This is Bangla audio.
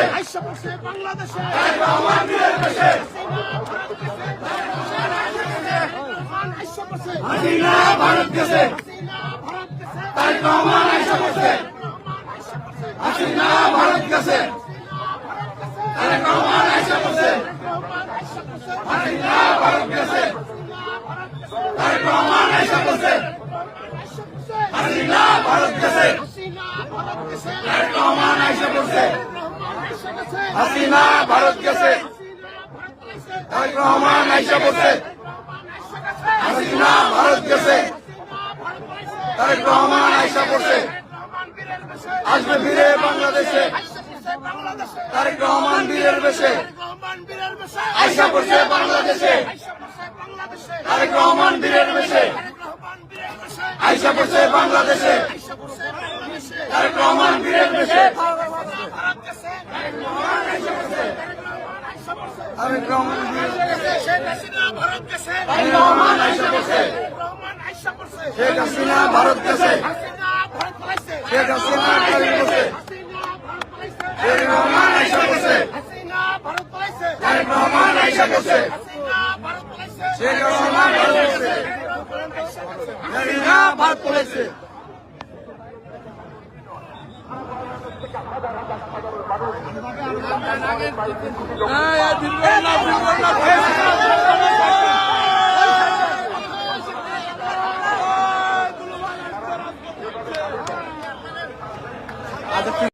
আইসা পড়ছে বাংলাদেশে হাসিনা ভারত গেছে তারেক রহমান আইসা পড়ছে হাসিনা ভারত গেছে তারেক রহমান আইসা পড়ছে হাসিনা ভারত গেছে তারেক রহমান আইসা পড়ছে হাসিনা ভারত গেছে তারেক রহমান আইসা পড়ছে হাসিনা ভারত গেছে তারেক রহমান আইসা পড়ছে হাসিনা ভারত গেছে তারেক রহমান আইসা পড়ছে আসবে ফিরে বাংলাদেশে তারেক রহমান বীরের বেশে আইসা পড়ছে বাংলাদেশে তারেক রহমান বীরের বেশে আইসা পড়ছে বাংলাদেশে তারেক রহমান বীরের বেশে তারেক রহমান আইসা পড়ছে শেখ হাসিনা ভারত গেছে শেখ হাসিনা তারেক গেছে শেখ রহমান আইসা পড়ছে তারেক রহমান আইসা পড়ছে শেখ রহমান ভারত গেছে হাসিনা ভারত পড়েছে